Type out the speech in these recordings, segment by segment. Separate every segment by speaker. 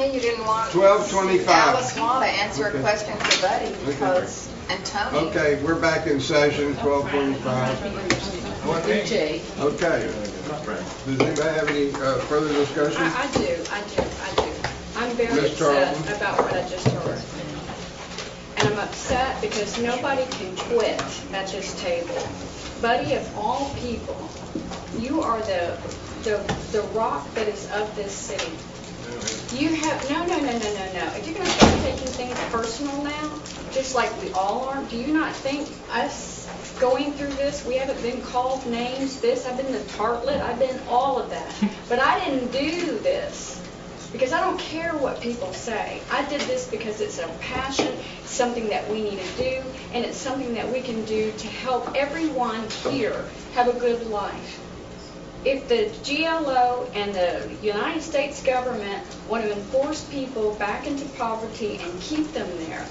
Speaker 1: me you didn't want
Speaker 2: 12:25.
Speaker 1: Alice Law to answer a question for Buddy because, and Tony.
Speaker 2: Okay, we're back in session, 12:25.
Speaker 1: DJ.
Speaker 2: Okay. Does anybody have any further discussion?
Speaker 3: I do. I'm very upset about what I just heard. And I'm upset because nobody can quit at this table. Buddy, of all people, you are the rock that is of this city. You have, no. If you're going to start taking things personal now, just like we all are, do you not think us going through this, we haven't been called names, I've been the tartlet, I've been all of that. But I didn't do this because I don't care what people say. I did this because it's a passion, it's something that we need to do, and it's something that we can do to help everyone here have a good life. If the GLO and the United States government want to enforce people back into poverty and keep them there,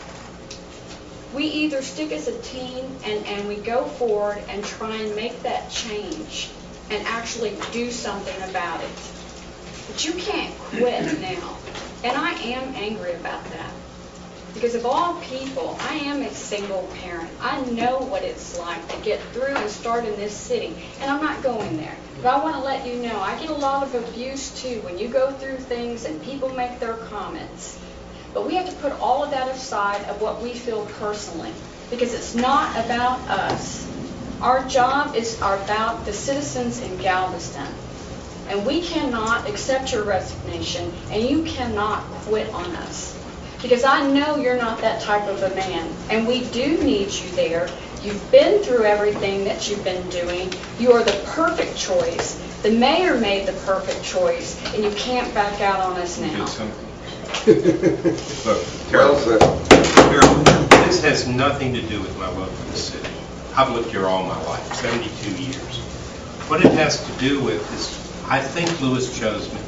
Speaker 3: we either stick as a team and we go forward and try and make that change and actually do something about it. But you can't quit now. And I am angry about that. Because of all people, I am a single parent. I know what it's like to get through and start in this city. And I'm not going there. But I want to let you know, I get a lot of abuse too when you go through things and people make their comments. But we have to put all of that aside of what we feel personally. Because it's not about us. Our job is about the citizens in Galveston. And we cannot accept your resignation, and you cannot quit on us. Because I know you're not that type of a man, and we do need you there. You've been through everything that you've been doing. You are the perfect choice. The mayor made the perfect choice, and you can't back out on us now.
Speaker 4: Look, Carol, this has nothing to do with my love for the city. I've lived here all my life, 72 years. What it has to do with is, I think Lewis chose me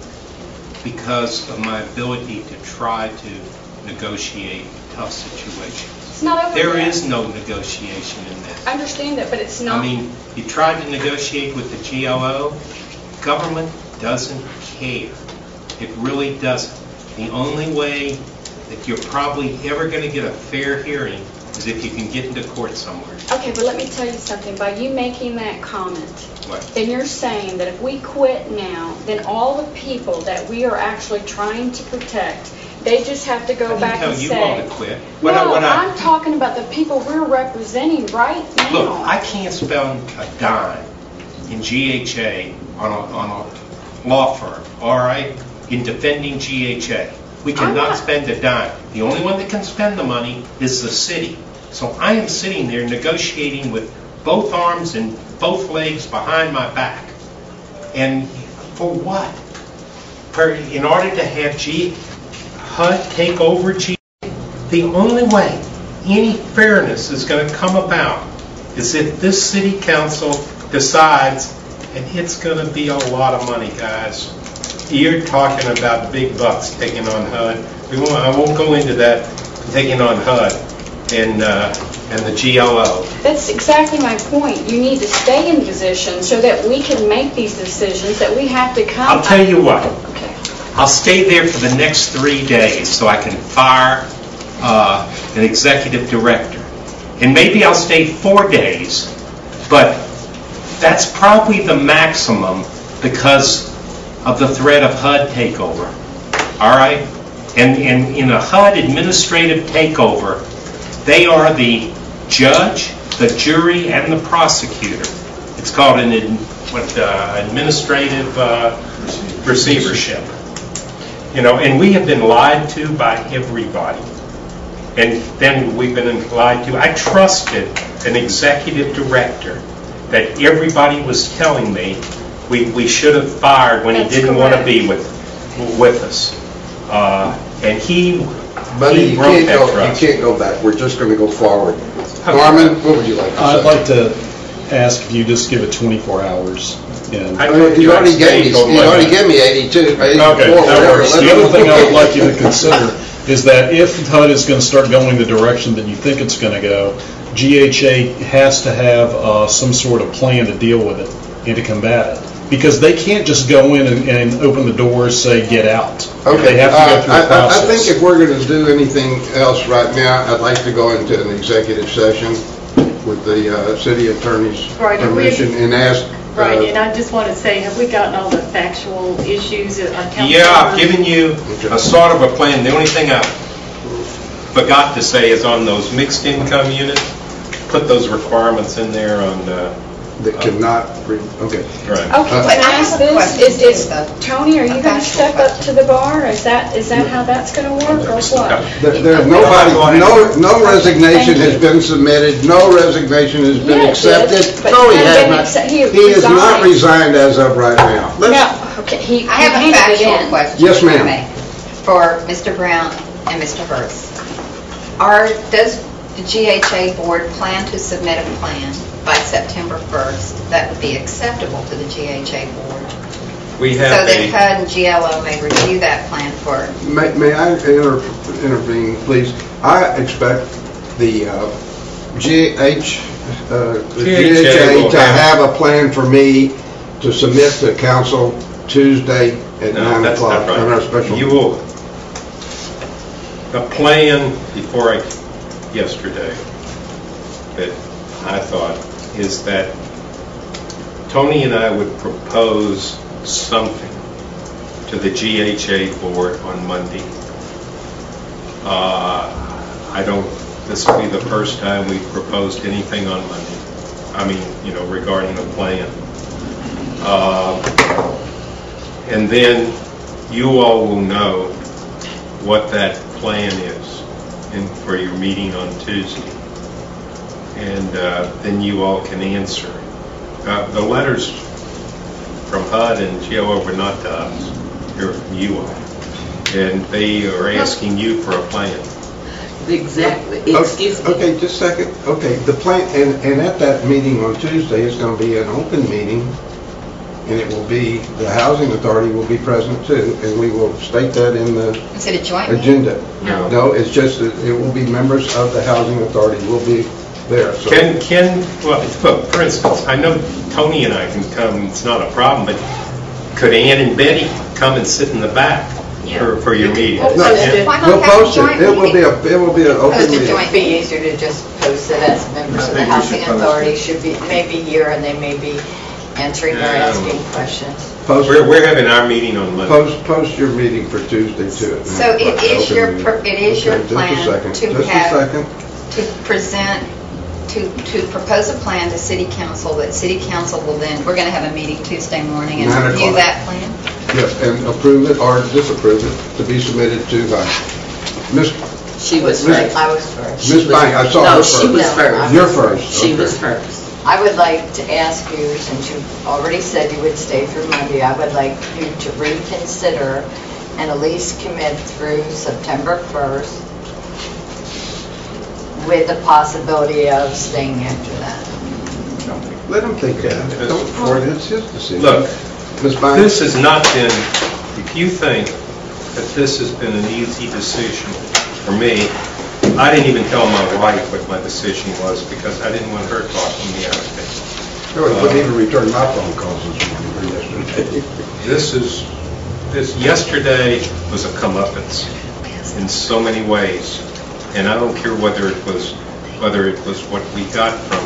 Speaker 4: because of my ability to try to negotiate tough situations.
Speaker 3: It's not over
Speaker 4: There
Speaker 3: yet.
Speaker 4: is no negotiation in this.
Speaker 3: I understand that, but it's not.
Speaker 4: I mean, you tried to negotiate with the GLO. Government doesn't care. It really doesn't. The only way that you're probably ever going to get a fair hearing is if you can get into court somewhere.
Speaker 3: Okay, but let me tell you something. By you making that comment,
Speaker 4: What?
Speaker 3: then you're saying that if we quit now, then all the people that we are actually trying to protect, they just have to go back and say...
Speaker 4: I didn't tell you all to quit.
Speaker 3: I'm talking about the people we're representing right now.
Speaker 4: Look, I can't spend a dime in GHA on a law firm, all right, in defending GHA. We cannot spend a dime. The only one that can spend the money is the city. So I am sitting there negotiating with both arms and both legs behind my back. And for what? In order to have HUD take over GHA? The only way any fairness is going to come about is if this city council decides, and it's going to be a lot of money, guys. You're talking about big bucks taking on HUD. I won't go into that, taking on HUD and the GLO.
Speaker 3: That's exactly my point. You need to stay in position so that we can make these decisions that we have to come.
Speaker 4: I'll tell you what.
Speaker 3: Okay.
Speaker 4: I'll stay there for the next 3 days so I can fire an executive director. And maybe I'll stay 4 days, but that's probably the maximum because of the threat of HUD takeover. All right? And in a HUD administrative takeover, they are the judge, the jury, and the prosecutor. It's called an administrative receivership. You know, and we have been lied to by everybody. And then we've been lied to. I trusted an executive director that everybody was telling me we should have fired when he didn't want to be with us. And he broke that trust.
Speaker 2: You can't go back. We're just going to go forward. Norman, what would you like to say?
Speaker 5: I'd like to ask if you just give it 24 hours.
Speaker 2: You already gave me 82, 84,
Speaker 5: okay,
Speaker 2: whatever.
Speaker 5: The other thing I would like you to consider is that if HUD is going to start going the direction that you think it's going to go, GHA has to have some sort of plan to deal with it and to combat it. because they can't just go in and open the doors, say, get out.
Speaker 2: Okay.
Speaker 5: They have to go through a
Speaker 2: I
Speaker 5: process.
Speaker 2: think if we're going to do anything else right now, I'd like to go into an executive session with the city attorney's
Speaker 6: Right, and
Speaker 2: permission and ask.
Speaker 6: Right, and I just want to say, have we gotten all the factual issues on council?
Speaker 4: Yeah, I've given you a sort of a plan. The only thing I forgot to say is on those mixed income units, put those requirements in there on,
Speaker 2: That cannot, okay.
Speaker 4: right.
Speaker 3: Okay,
Speaker 1: But
Speaker 3: can
Speaker 1: I
Speaker 3: I
Speaker 1: have
Speaker 3: ask
Speaker 1: a
Speaker 3: this,
Speaker 1: question
Speaker 3: is,
Speaker 1: too, though.
Speaker 3: Tony, are you
Speaker 1: A
Speaker 3: going to
Speaker 1: factual
Speaker 3: step up to the bar? Is that how that's going to work, or what?
Speaker 2: There's nobody, no resignation has been submitted, no resignation has been
Speaker 3: Yeah, it did,
Speaker 2: accepted.
Speaker 3: but
Speaker 2: No, he
Speaker 3: it
Speaker 2: has
Speaker 3: hadn't
Speaker 2: not.
Speaker 3: been accept-
Speaker 2: He
Speaker 3: he
Speaker 2: is not
Speaker 3: resigned.
Speaker 2: resigned as of right now. Let's-
Speaker 3: No, okay, he
Speaker 1: I have a
Speaker 3: handed it
Speaker 1: factual
Speaker 3: in.
Speaker 1: question.
Speaker 2: Yes,
Speaker 1: if I
Speaker 2: ma'am.
Speaker 1: may, For Mr. Brown and Mr. Herz. Does the GHA board plan to submit a plan by September 1st that would be acceptable to the GHA board?
Speaker 4: We
Speaker 1: So
Speaker 4: have
Speaker 1: that
Speaker 4: a,
Speaker 1: HUD and GLO may review that plan for,
Speaker 2: May I intervene, please? I expect the GHA to have a plan for me to submit to council Tuesday at
Speaker 4: no,
Speaker 2: 9
Speaker 4: that's
Speaker 2: o'clock
Speaker 4: not
Speaker 2: on our
Speaker 4: right.
Speaker 2: special.
Speaker 4: You will, a plan before yesterday that I thought is that Tony and I would propose something to the GHA board on Monday. This will be the first time we've proposed anything on Monday. I mean, regarding a plan. And then you all will know what that plan is for your meeting on Tuesday. And then you all can answer. The letters from HUD and GLO were not to us, they're from you all. And they are asking you for a plan.
Speaker 7: Exactly. Excuse me.
Speaker 2: Okay, just a second. Okay, the plan, and at that meeting on Tuesday is going to be an open meeting, and it will be, the housing authority will be present too, and we will state that in the
Speaker 1: is it a joint meeting?
Speaker 2: agenda. No, it's just that it will be members of the housing authority will be there. So.
Speaker 4: Well, look, for instance, I know Tony and I can come, it's not a problem, but could Ann and Betty come and sit in the back for your meeting?
Speaker 2: No,
Speaker 1: Why not
Speaker 2: we'll
Speaker 1: have a
Speaker 2: post
Speaker 1: joint
Speaker 2: it. It will be
Speaker 1: meeting?
Speaker 2: an open
Speaker 1: Post a
Speaker 2: meeting.
Speaker 1: joint
Speaker 8: It'd be easier to just post it as members of the housing authority should be, may be here and they may be answering or asking questions.
Speaker 2: Post,
Speaker 4: We're having our meeting on Monday.
Speaker 2: post your meeting for Tuesday too. at 9
Speaker 1: So it
Speaker 2: o'clock,
Speaker 1: is
Speaker 2: open
Speaker 1: your,
Speaker 2: meeting.
Speaker 1: it is your
Speaker 2: Okay,
Speaker 1: plan
Speaker 2: just a second.
Speaker 1: to
Speaker 2: Just
Speaker 1: have,
Speaker 2: a second.
Speaker 1: to present, to propose a plan to city council, that city council will then, we're going to have a meeting Tuesday morning and
Speaker 2: 9
Speaker 1: review
Speaker 2: o'clock.
Speaker 1: that plan?
Speaker 2: Yes, and approve it or disapprove it to be submitted to Miss
Speaker 7: She was
Speaker 2: Miss-
Speaker 7: first.
Speaker 8: I was first.
Speaker 2: Miss Bank. I saw
Speaker 7: No,
Speaker 2: her
Speaker 7: she
Speaker 2: first.
Speaker 7: was first.
Speaker 2: You're first.
Speaker 7: She
Speaker 2: okay.
Speaker 7: was first.
Speaker 8: I would like to ask you, since you already said you would stay through Monday, I would like you to reconsider and at least commit through September 1st with the possibility of staying after that.
Speaker 2: Let him think that. Don't force it. It's his decision.
Speaker 4: Look,
Speaker 2: Ms. Banks.
Speaker 4: this has not been, if you think that this has been an easy decision for me, I didn't even tell my wife what my decision was because I didn't want her talking me out of it.
Speaker 2: No, he wouldn't even return my phone calls this morning or yesterday.
Speaker 4: This yesterday was a comeuppance in so many ways, and I don't care whether it was what we got from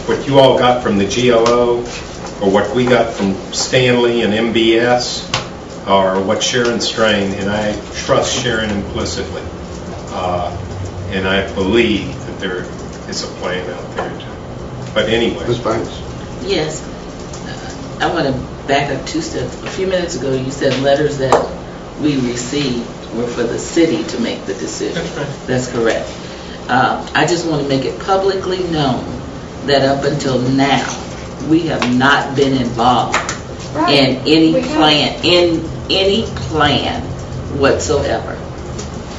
Speaker 4: what you all got from the GLO, or what we got from Stanley and MBS, or what Sharon Strain, and I trust Sharon implicitly, and I believe that there is a plan out there too. But anyway.
Speaker 2: Ms. Banks.
Speaker 7: Yes. I want to back up 2 steps. A few minutes ago, you said letters that we received were for the city to make the decision.
Speaker 4: That's right.
Speaker 7: That's correct. I just want to make it publicly known that up until now, we have not been involved
Speaker 3: Right.
Speaker 7: in any
Speaker 3: We
Speaker 7: plan whatsoever.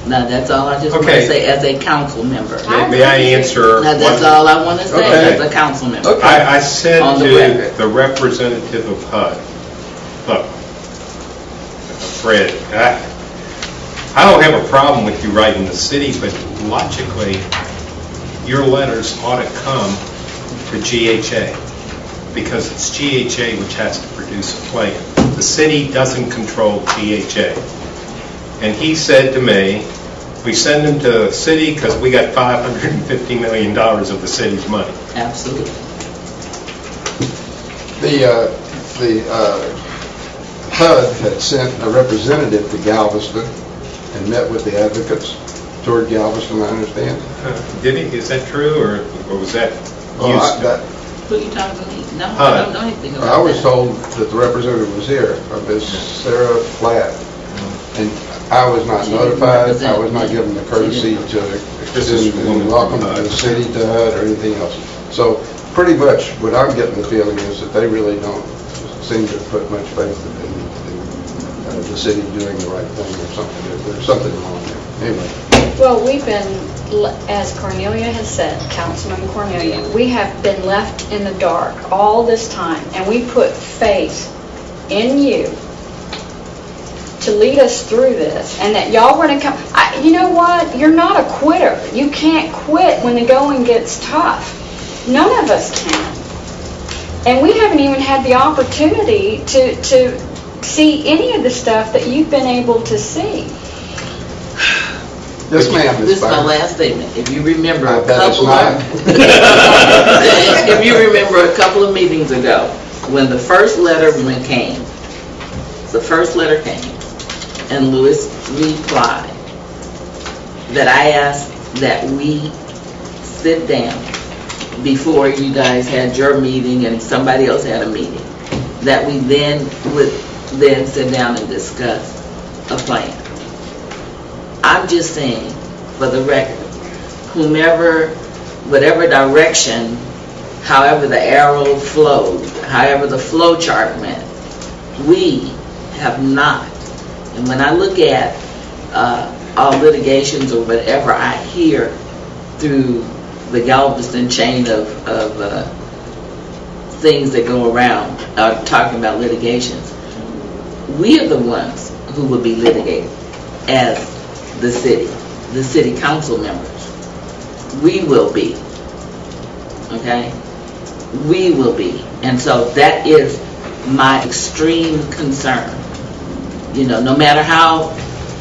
Speaker 7: Now, that's all I just want
Speaker 4: Okay.
Speaker 7: to say as a council member.
Speaker 4: May I answer?
Speaker 7: Now, that's
Speaker 4: one-
Speaker 7: all I want to say
Speaker 2: Okay.
Speaker 7: as a council member.
Speaker 2: Okay.
Speaker 4: I said
Speaker 7: On the
Speaker 4: to
Speaker 7: record.
Speaker 4: the representative of HUD, look, Fred, I don't have a problem with you writing the city, but logically, your letters ought to come to GHA. because it's GHA which has to produce a plan. The city doesn't control GHA. And he said to me, we send them to the city because we got $550 million of the city's money.
Speaker 7: Absolutely.
Speaker 2: The HUD had sent a representative to Galveston and met with the advocates toward Galveston, I understand.
Speaker 4: Did he? Is that true, or was that
Speaker 2: Oh,
Speaker 4: used?
Speaker 7: Who are you talking about? No, I don't know anything about that.
Speaker 2: I was told that the representative was here, Ms. Sarah Flatt, and I was not notified, I was not given the courtesy to extend welcome to the city to HUD or anything else. So pretty much what I'm getting the feeling is that they really don't seem to put much faith in the city doing the right thing or something. There's something wrong there. Anyway.
Speaker 3: Well, we've been, as Cornelia has said, Councilman Cornelia, we have been left in the dark all this time, and we put faith in you to lead us through this, and that y'all were going to come. You know what? You're not a quitter. You can't quit when the going gets tough. None of us can. And we haven't even had the opportunity to see any of the stuff that you've been able to see.
Speaker 2: Yes, ma'am.
Speaker 7: This is my last statement. If you remember a couple of meetings ago, when the first letter came, and Lewis replied that I asked that we sit down before you guys had your meeting and somebody else had a meeting, that we then would then sit down and discuss a plan. I'm just saying, for the record, whatever direction, however the arrow flowed, however the flow chart went, we have not. And when I look at all litigations or whatever I hear through the Galveston chain of things that go around talking about litigations, we are the ones who will be litigated as the city council members. We will be, okay? We will be. And so that is my extreme concern. You know, no matter how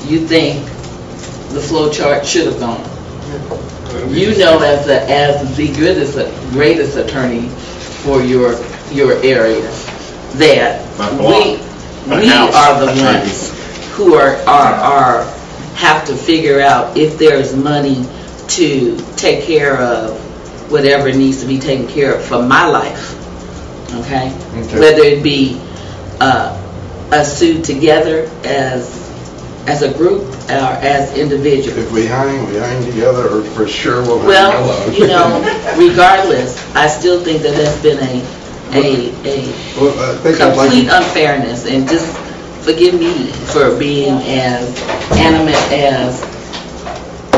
Speaker 7: you think the flow chart should have gone. You know, as the greatest attorney for your area, that we are the ones who are have to figure out if there's money to take care of whatever needs to be taken care of for my life. Okay? Whether it be us sued together as a group or as individuals.
Speaker 2: If we hang together, or for sure we'll hang alone.
Speaker 7: You know, regardless, I still think that that's been a complete unfairness, and just forgive me for being as animate as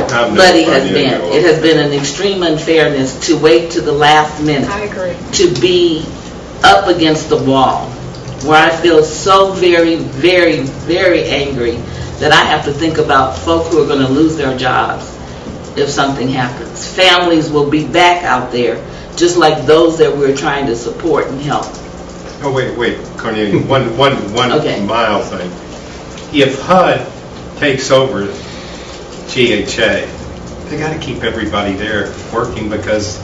Speaker 7: Buddy has been. It has been an extreme unfairness to wait to the last minute.
Speaker 3: I agree.
Speaker 7: To be up against the wall, where I feel so very, very, very angry that I have to think about folk who are going to lose their jobs if something happens. Families will be back out there, just like those that we're trying to support and help.
Speaker 4: Oh, wait, Cornelia, one
Speaker 7: Okay.
Speaker 4: mile thing. If HUD takes over GHA, they got to keep everybody there working, because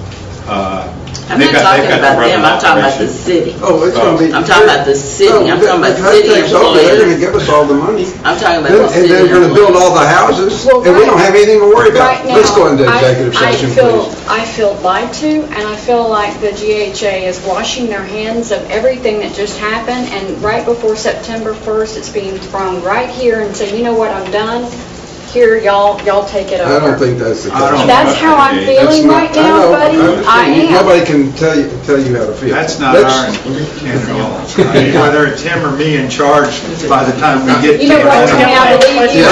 Speaker 7: I'm not talking about them, I'm talking about the city.
Speaker 2: Oh, it's going to be.
Speaker 7: I'm talking about the city. I'm talking about city employees.
Speaker 2: They're going to give us all the money.
Speaker 7: I'm talking about the city.
Speaker 2: And they're going to build all the houses, and we don't have anything to worry about.
Speaker 3: Right now,
Speaker 2: Let's go into executive session, please.
Speaker 3: I feel lied to, and I feel like the GHA is washing their hands of everything that just happened, and right before September 1st, it's being thrown right here and say, you know what, I'm done. Here, y'all take it over.
Speaker 2: I don't think that's the case.
Speaker 3: That's how I'm feeling right now, buddy. I am.
Speaker 2: Nobody can tell you how to feel.
Speaker 9: That's not our intent at all. Whether it's him or me in charge, by the time we get to
Speaker 3: You know what, Tony, I believe you,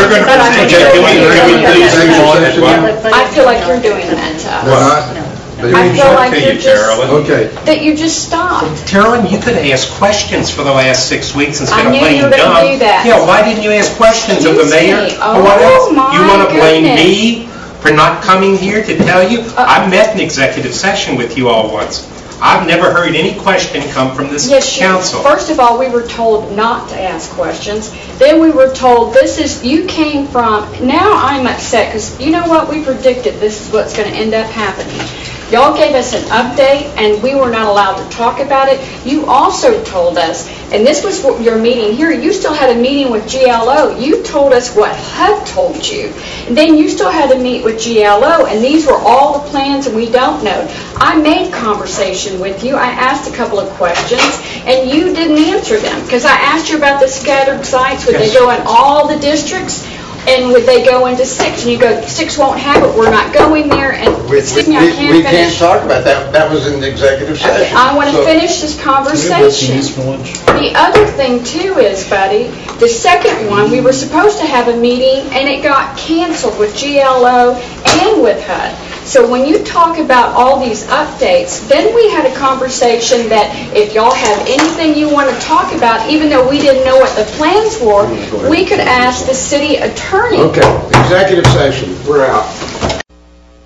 Speaker 3: but I feel like you're doing that to us. I feel like you're just, that you just stopped.
Speaker 4: Carolyn, you could ask questions for the last 6 weeks instead of
Speaker 3: I knew
Speaker 4: playing
Speaker 3: you were
Speaker 4: dumb.
Speaker 3: going to do that.
Speaker 4: Yeah, why didn't you ask questions of the mayor?
Speaker 3: Oh,
Speaker 4: What else?
Speaker 3: my
Speaker 4: You want to blame
Speaker 3: goodness.
Speaker 4: me for not coming here to tell you? I met in executive session with you all once. I've never heard any question come from this
Speaker 3: Yes,
Speaker 4: council.
Speaker 3: First of all, we were told not to ask questions. Then we were told, you came from, now I'm upset, because you know what, we predicted this is what's going to end up happening. Y'all gave us an update, and we were not allowed to talk about it. You also told us, and this was your meeting here, you still had a meeting with GLO. You told us what HUD told you. And then you still had to meet with GLO, and these were all the plans, and we don't know. I made conversation with you. I asked a couple of questions, and you didn't answer them, because I asked you about the scattered sites. Would they go in all the districts? And would they go into 6? And you go, 6 won't have it, we're not going there, and excuse me, I can't
Speaker 2: We
Speaker 3: finish.
Speaker 2: can't talk about that. That was in the executive session.
Speaker 3: I want to
Speaker 2: So-
Speaker 3: finish this
Speaker 5: Do we have what you
Speaker 3: conversation.
Speaker 5: use for lunch?
Speaker 3: The other thing too is, buddy, the second one, we were supposed to have a meeting, and it got canceled with GLO and with HUD. So when you talk about all these updates, then we had a conversation that if y'all have anything you want to talk about, even though we didn't know what the plans were, we could ask the city attorney.
Speaker 2: Okay, executive session, we're out.